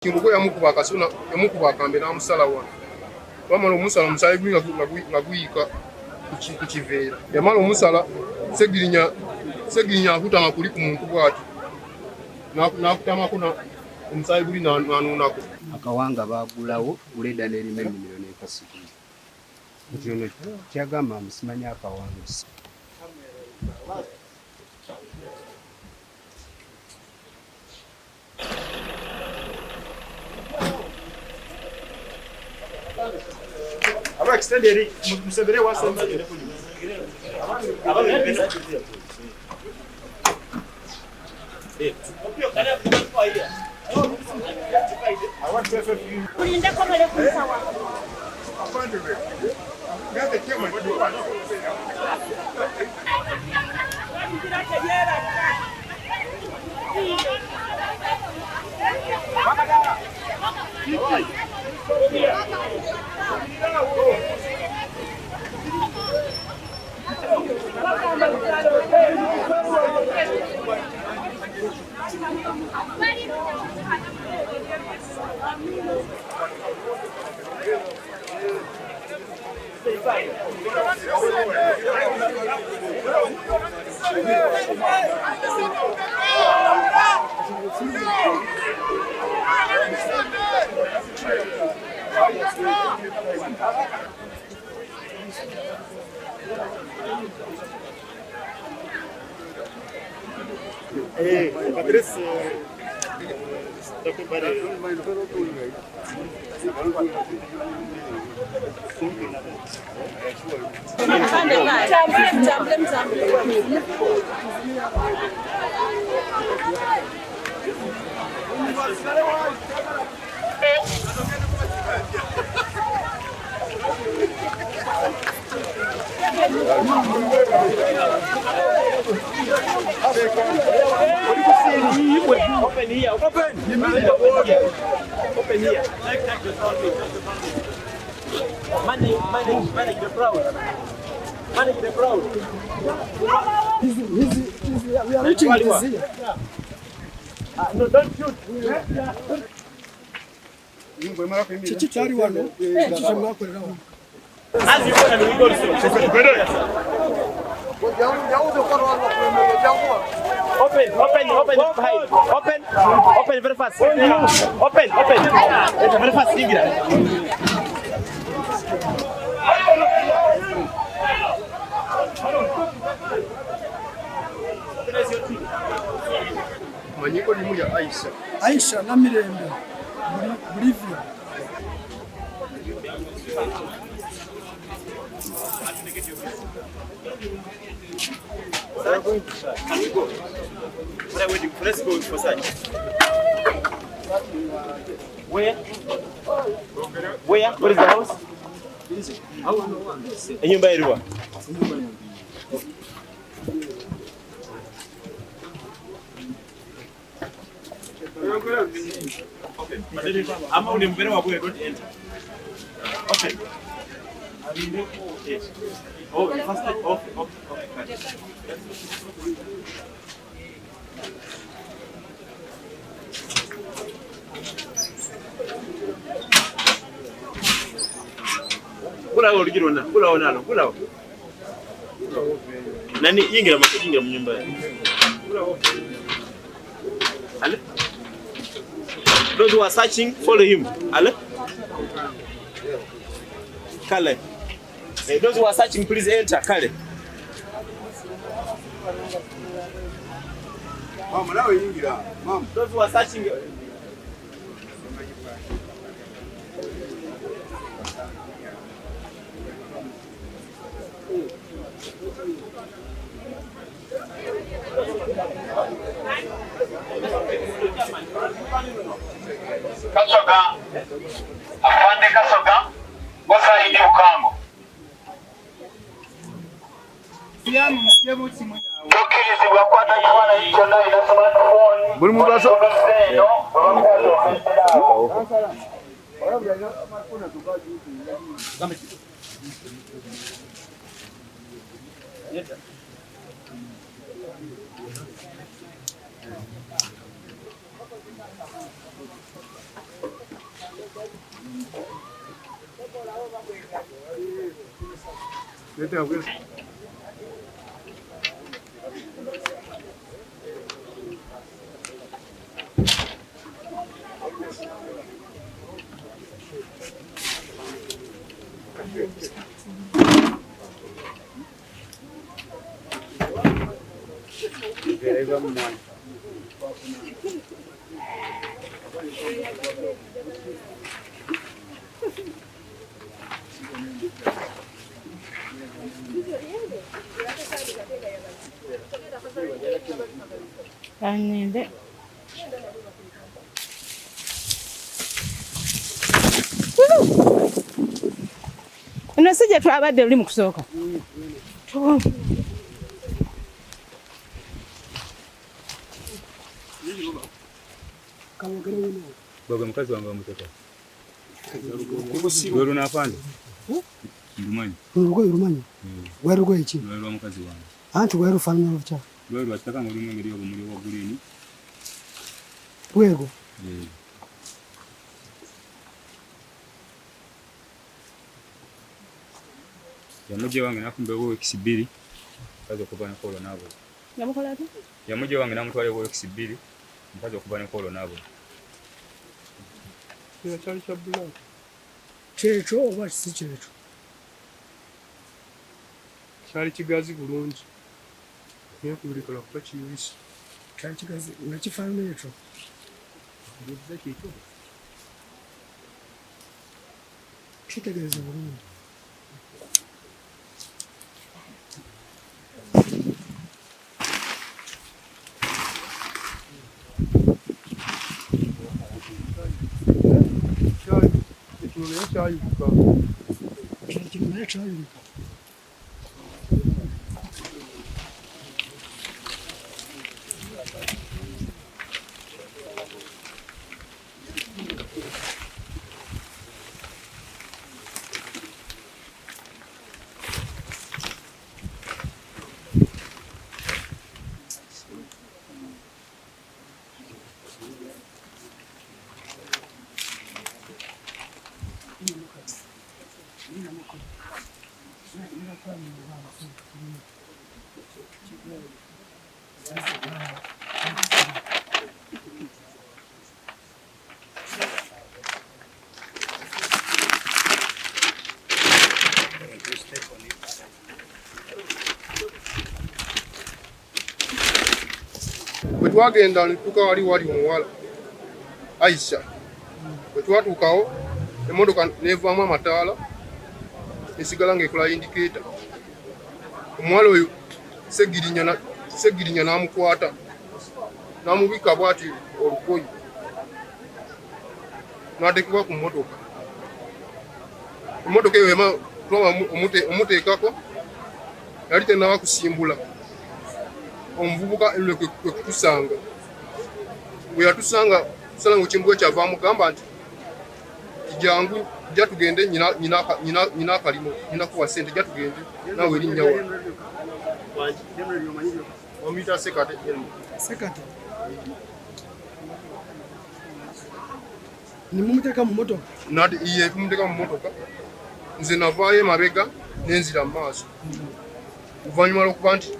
Kingo yamukuba kasuna yamukuba kambe na musala wa wamala omusala omusayi nga guyika ku kiveera yamala omusala segirinya akutama kuli ku muntu bwati nakutamako omusayi guli nanuunako akawanga bagulawo guleda n'erima ennimiro n'ekasibula ekyono kyagamba musimanya akawanga Aba extenderi musebere wasanga yere kunyu. Aba benda kutia. Opio kana kwa hiyo. I want to for you. Kulinda kwa male kusawa. Afande wewe. Ngaze kema ndio kwa. Patrice está preparado. Open here. Open here. Manage the crowd. Manage the crowd. We are reaching this here. No, don't shoot. Chichi tari wano. As you want to go to Open very fast. Open very fast. Manyiko limu ya Aisha na Mirembe Bolivia. Let's go for search. Where? What is the house? Nyumba iliwa. Ama unimbere wako don't enter. Okay. Yes. Oh, first off. Kula urigirona, kula onalo, kula. Nani yingira mu nyumba. Kula. Ale? Those who are searching, follow him. Ale? Kale. Those who are searching, please enter. Kale. mama nawe yingira mama Those who are searching. Kasoga, afande Kasoga, wasaidi ukango. Tukirizi wakwata kwana hicho ndani na smartphone. Buli muntu aso. Anende. Eno sije twabadde oli mu kusooka. Baba mkazi wangu mtoto. Wewe unafanya? Ndumanyi. Urumanyi. Werugo iki? Wewe mkazi wangu. Anti weru fanya rucha. Wewe wataka muri mu ngeri yo muri wa gulini. Wego. Yamuje wange nakumbe wowe kisibiri. Kaza kubana kolo nabo. Yamukola ati? Yamuje wange namutwale wowe kisibiri. Mkaza kubana kolo nabo. Ya cyari cyabula. Checho oba si checho. Cyari kigazi bulungi. Niyo kubirikala kuba kiyisi. Cyari kigazi unakifanya necho. Ndize kiko. Kitegereza bulungi. Cyayuka. Cyari cyayuka. Bwe twagenda nituka wali omuwala Aisha. Bwe twatuukawo emmotoka neevaamu amataala esigala ng'ekola indicator. Omuwala oyo Segirinya n'amukwata n'amubika bw'ati olugoyi n'ateekebwa ku mmotoka. Emmotoka eyo ema omuteekako yali tennaba kusimbula. Omuvubuka eno kwe kutusanga. Bwe yatusanga tusala ng'ekimbuga kyava amugamba nti jangu jja tugende nyina akalimo nyina kuwa ssente jja tugende naawe erinnya wa omuyita Sekate. Sekate. Nimumuteeka mu motoka? Iye tumuteeka mu motoka. Nze navaayo emabega n'enzira mu maaso. Oluvannyuma lw'okuba nti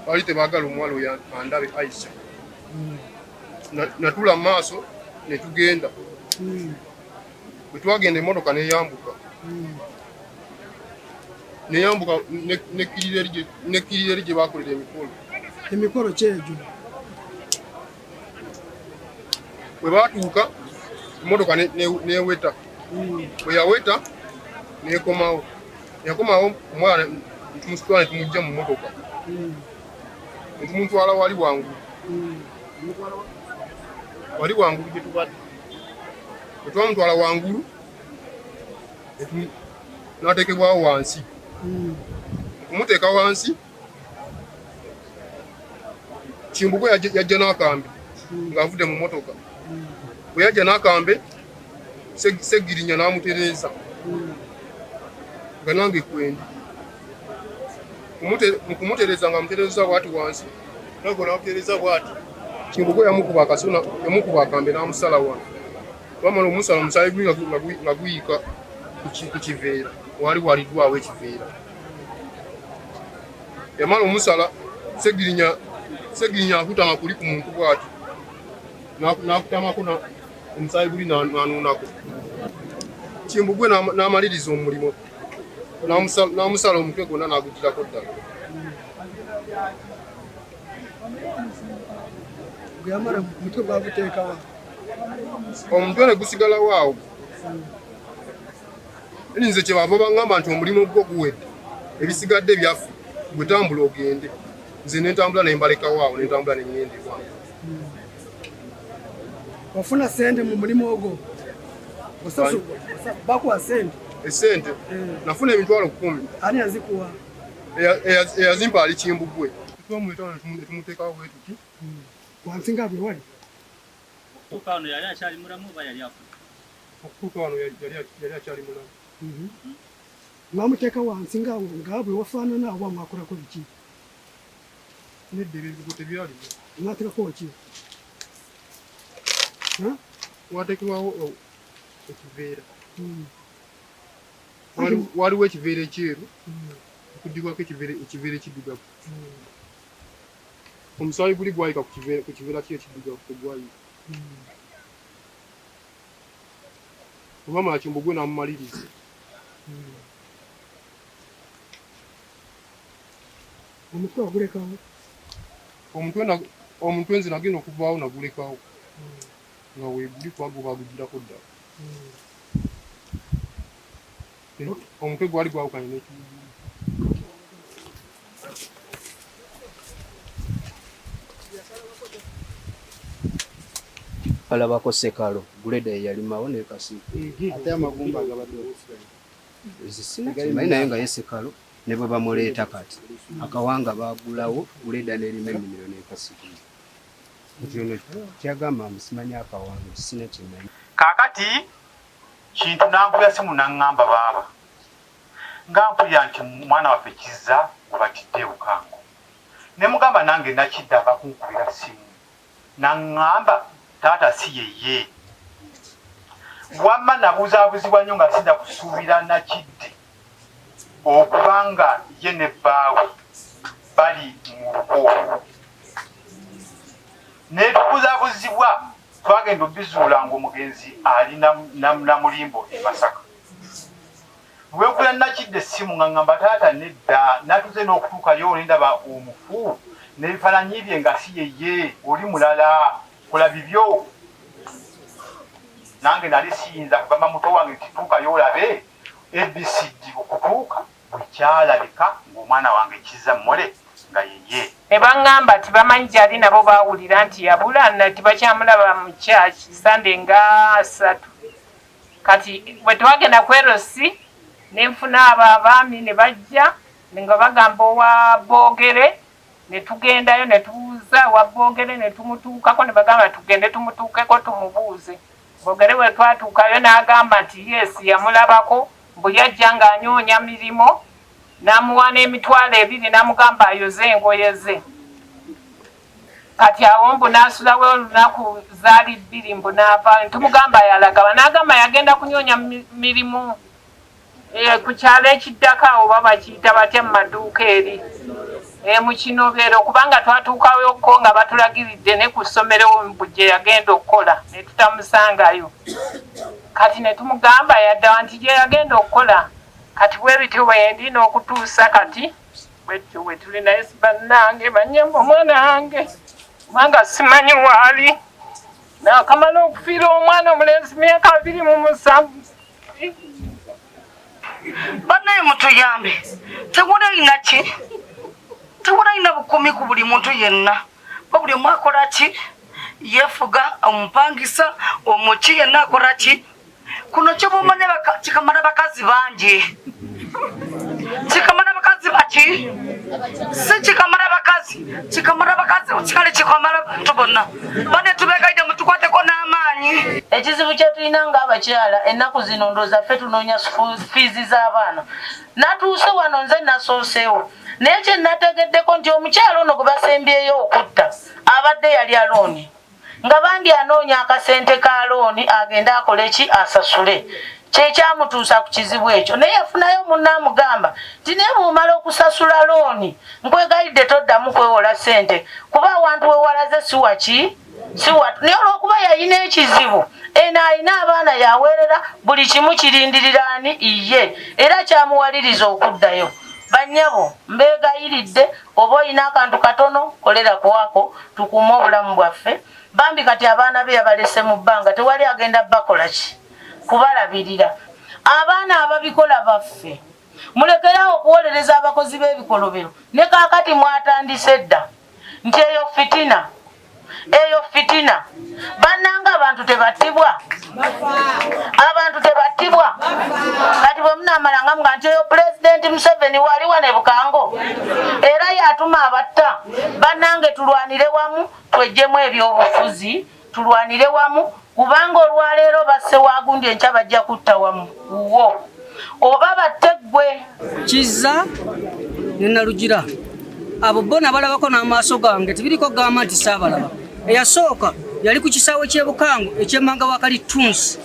bali tebaagala omuwala oyo andabe Aisha. Natula mu maaso ne tugenda. Bwe twagenda emmotoka n'eyambuka. N'eyambuka nekkirira eri gye baakolera emikolo. Emikolo kyegyo. Bwe baatuuka emmotoka n'eweta. Bwe yaweta n'ekomawo. Yakomawo omwana tumusitwala ne tumugya mu mmotoka. Ne tumutwala wali wangulu. Wali wangulu gye tubadde. Bwe twamutwala wangulu n'ateekebwawo wansi. Okumuteeka wansi Kimbugo yajja n'akambe ng'avudde mu mmotoka. Bwe yajja n'akambe Segirinya n'amutereeza nga nange kwendi. Mu kumutereeza ng'amutereeza bw'ati wansi nagwo n'amutereeza bw'ati. Kimbugo yamukuba akambe n'amusala wano. Bamala omusala omusaayi gwe nga guyika ku kiveera wali waliddwawo ekiveera yamala omusala segirinya akutama kuli ku muntu bwati nakutamako omusaayi guli nanuunako Kimbugwe n'amaliriza omulimo n'amusala omutwe gwonna n'agugirako ddala. Guyamala omutwe gwaguteekawa omutwe ne gusigalawo awo nze kyebava baŋŋamba nti omulimu gwo guwedde ebisigadde byaffe gwe tambula ogende nze nentambula nembalekawo awo nentambula neŋŋenda ewange. wafuna sente mu mulimu ogwo bakuwa sente esente nafuna emitwalo 10 ani yazikuwa eyazimpa ali Kimbugwe netumuteekawo bwe tuti wansinga bwe wali okutuuka wano yali akyali mulamu oba yali afuga? okutuuka wano yali akyali mulamu. mwamuteeka wansi nga bwe wafaanana oba mwakolako biki? Nedda ebibugo tebyaliwo. Mwateekako ki? Wateekebwawo ekiveera. Waliwo ekiveera ekyeru okuddibwako ekiveera ekiddugavu. Omusaayi guli gwayika ku kiveera kye ekiddugavu tegwayika. Olwamala Kimbugwe n'amumaliriza. Omutwe ogulekawo? Omutwe nze nagenda okuvaawo nagulekawo nga weeguli kwago bagugirako ddala. Omutwe gwali gwawukanye n'ekibugulu. Alabako Sekalo Guleda yalimawo ne Kasifu ate amagumba agabadde simanyi naye nga ye Sekalo ne bwe bamuleeta kati akawanga bagulawo Guleda n'erima ennimiro ne Kasifu ekyono kyagamba musimanyi akawanga sina kimanyi. Kakati kintu nankuya simu naŋŋamba baaba ngampulira nti mwana waffe Kizza obatidde Bukango ne mugamba nange nakidda bakunkubira simu naŋŋamba taata si yeye wamma nabuzaabuzibwa nnyo nga sidda kusuubira Nakidde okubanga ye ne bbaawe bali mu luko ne tubuzaabuzibwa twagenda obizuula ng'omugenzi ali na mulimbo e Masaka wekula Nakidde essimu nga ŋŋamba taata nedda natuze n'okutuukayo nendaba omufu n'ebifaananyi bye nga si yeye oli mulala kola bibyo nange nali siyinza kugamba muto wange tituukayo olabe ABCD okutuuka bwekyalabika ng'omwana wange Kizza Mmole nga yeye ne baŋŋamba tibamanyi gyali nabo baawulira nti yabula tibakyamulaba mu kyaki sande nga 3 kati bwe twagenda ku Erosi ne nfuna abaami ne bajja nga bagamba owa Boogere ne tugendayo ne tubuuza wa Boogere ne tumutuukako ne bagamba tugende tumutuukeko tumubuuze. Boogere bwe twatuukayo n'agamba nti yes yamulabako bwe yajja ng'anyoonya mirimo n'amuwa n'emitwalo 2 n'amugamba ayoze engoye ze. Kati awo mbu n'asulawo olunaku zaali 2 mbu n'ava tumugamba yalagaba n'agamba yagenda kunyoonya mirimu ku kyalo ekiddako oba bakiyita batya mu maduuka eri mu Kinobero kubanga twatuukawoko nga batulagiridde ne ku ssomero gye yagenda okukola ne tutamusangayo. Kati ne tumugamba yadda nti gye yagenda okukola kati bwe bityo bwendi n'okutuusa kati bwetyo bwe tuli naye bannange bannyamba omwana wange kubanga simanyi waali naakamala okufiira omwana omulenzi myaka 27. Bannaye mutuyambe tewulirina ki tewulirina bukumi ku buli muntu yenna buli omu akola ki yefuga omupangisa omuki yenna akola ki kuno kyebumanya kikamala bakazi bangi kikamala bakazi baki si kikamala bakazi kikale kikamala bantu bonna bane tubegaide mutukwateko n'amaanyi. Ekizibu kye tulina ng'abakyala ennaku zino ndowooza ffe tunoonya fees z'abaana natuuse wano nze nasooseewo naye kye nategeddeko nti omukyala ono gwe basembyeyo okutta abadde yali alooni nga bandi anoonya akasente ka looni agende akole ki asasule kyekyamutuusa ku kizibu ekyo naye yafunayo munnaamugamba nti naye bw'omala okusasula looni nkwegayidde toddamu kwewola ssente kuba awantu wewalaze siwaki naye olw'okuba yalina ekizibu eno alina abaana yaweerera buli kimu kirindiriraani iye era kyamuwaliriza okuddayo. Bannyabo mbeegayiridde oba olina akantu katono kolera kuwako tukuume obulamu bwaffe. Bambi kati abaana be yabalese mu bbanga tewali agenda bakola ki kubalabirira. Abaana ababikola baffe mulekerawo okuwolereza abakozi b'ebikolobero ne kaakati mwatandise dda nti eyo fitina bannanga abantu tebattibwa kati bwe munaamalanga muga nti eyo pulezidenti Museveni waliwa ne Bukango era yatuma abatta bannange tulwanire wamu twejjemu ebyobufuzi tulwanire wamu kubanga olwaleero basse waagundi enkya bajja kutta wamu wo oba batte ggwe Kizza ne Nalugira abo bona balabako n'amaaso gange tebiriko gamba nti saabalaba. Eyasooka yali ku kisaawe ky'Ebukango eky'emmanga wa Kalitunsi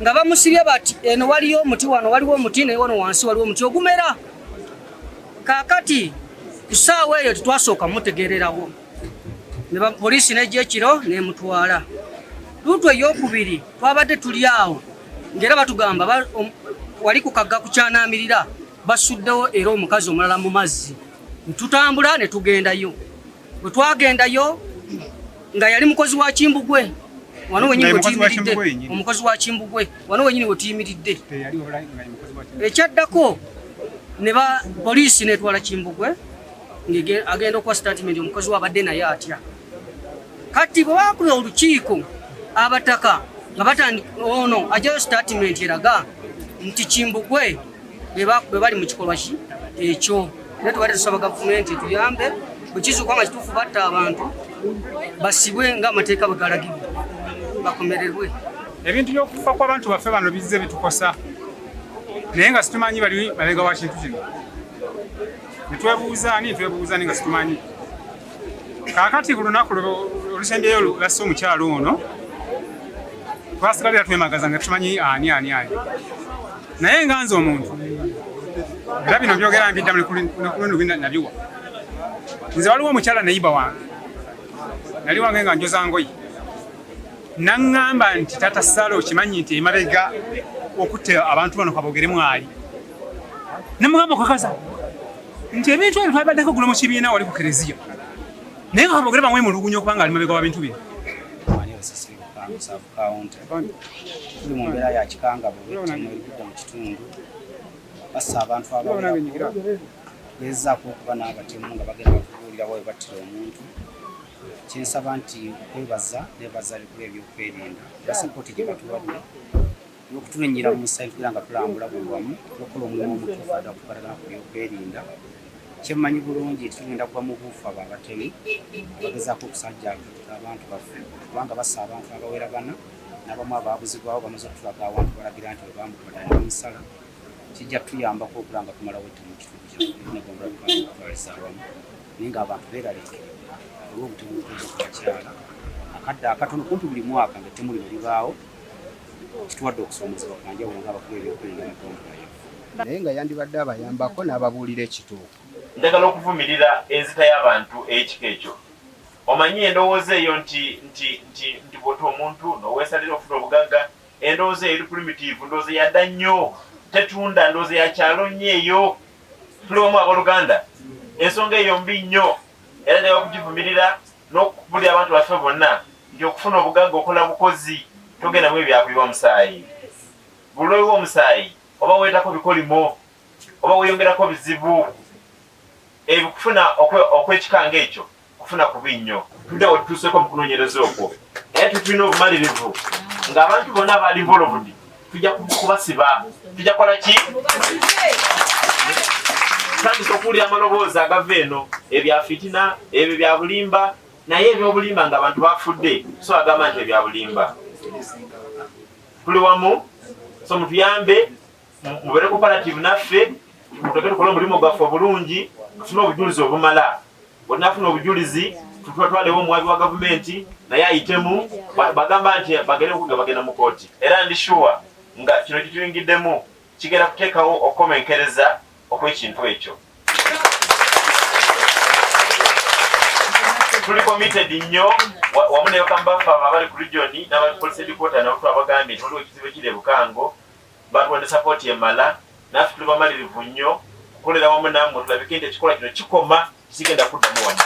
nga bamusibye bati eno waliyo omuti wano waliwo omuti naye wano wansi waliwo omuti ogumera. Kaakati ku ssaawa eyo tetwasooka mutegeererawo ne poliisi n'ejja ekiro n'emutwala. Luutu ey'okubiri twabadde tuli awo ng'era batugamba wali ku kagga ku Kyanaamirira basuddewo era omukazi omulala mu mazzi. Tutambula ne tugendayo. Bwe twagendayo nga yali mukozi wa Kimbugwe wano wenyini wetuyimiridde omukozi wa Kimbugwe wano wenyini wetuyimiridde. Ekyaddako ne ba poliisi netwala Kimbugwe agenda okuwa statement omukozi wabadde naye atya. Kati bwe bakuba olukiiko abataka nga batandika ono ajayo statement eraga nti Kimbugwe bwe bali mu kikolwa ki ekyo. Naye tubadde tusaba gavumenti tuyambe bwe kizuuka nga kituufu batta abantu basibwe ng'amateeka bwe galagidde bakomererwe. Ebintu by'okufa kw'abantu baffe bano bizze bitukosa naye nga situmanyi bali mabega wa kintu kino. Netwebuuza nga situmanyi. Kaakati ku lunaku olusembyeyo lwassa omukyalo ono twasigalira twemagaza nga tumanyi ani. Naye nga nze omuntu era bino byogera mbidda mukulundu gwe nabiwa. Nze waliwo omukyala nayiba wange nali wange nga njoza ngoyi naŋŋamba nti tata Salo okimanyi nti emabega okutta abantu bano kabogere mwali. Namugamba okakaza nti ebintu ebyo twabaddeko gulo mu kibiina wali ku kereziya naye nga kabogere bamwe mulugunya okubanga ali mabega wa bintu bino. Tuli mu mbeera ya kikangabo ekidda mu kitundu bassa abantu abalala gezaako okuba n'abatemu nga bagenda kubuulira bwe battira omuntu. Kyensaba nti kwebaza nebaza bikulu ebyokwerinda basapooti gye batuwadde n'okutulenyera mu musaayi tugira nga tulambula buli wamu n'okukola omulimu omutuufu adda okukolagana ku byokwerinda. Kyemmanyi bulungi tugenda kuba mu buufu abo abatemi abagezaako okusajjaaga abantu baffe kubanga bassa abantu abaweragana n'abamu abaabuzibwawo bamaze okutulaga awantu balagira nti bwe bamutwala n'ensala kijja tuyambako okulanga tumalawo ettemu mu kitundu kyaffe negombula tukatwaliza awamu naye ng'abantu beeraliikirira olw'obutemu butuuza ku bakyala akadde akatono kumpi buli mwaka nga ettemu lino libaawo kituwadde okusoomozebwa ku njawulo ng'abakulu ebyokwerinda mu ggwanga lyaffe naye nga yandibadde abayambako n'ababuulira ekituufu. Njagala okuvumirira enzita y'abantu ekika ekyo. Omanyi endowooza eyo nti bw'ota omuntu n'oweesalira okufuna obugagga endowooza eyo eri primitive ndowooza yadda nnyo tetunda ndowooza ya kyalo nnyo eyo tuli wamu abooluganda ensonga eyo mbi nnyo era naye okugivumirira n'okubulira abantu baffe bonna nti okufuna obugagga okola bukozi togendamu ebyakuyiwa omusaayi buli oyiwa omusaayi oba weetako bikolimo oba weeyongerako bizibu ebikufuna okwekikanga ekyo kufuna kubi nnyo tudde wetutuuseko mu kunoonyereza okwo era tutulina obumalirivu ng'abantu bonna bali involved tujja kubasiba tujja kukola ki tandisa okuwulira amaloboozi agava eno ebya fitina ebyo bya bulimba naye ebyobulimba ng'abantu bafudde so agamba nti ebya bulimba tuli wamu so mutuyambe mubere cooperative naffe mutoke tukole omulimu gwaffe obulungi tufune obujulizi obumala bwonafuna obujulizi tutwalewo omuwabi wa gavumenti naye ayitemu bagamba nti bagende okuga bagenda mu kooti era ndi sure nga kino kituyingiddemu kigenda kuteekawo okukomenkereza okw'ekintu ekyo. Tuli committed nnyo wamu ne bakambaffe abali ku regioni n'abali police headquarter n'abantu abagambye nti waliwo ekizibu ekiri e Bukango batuwadde support emala naffe tuli bamalirivu nnyo kukolera wamu nammwe tulabike nti ekikolwa kino kikoma kisigenda kuddamu wano.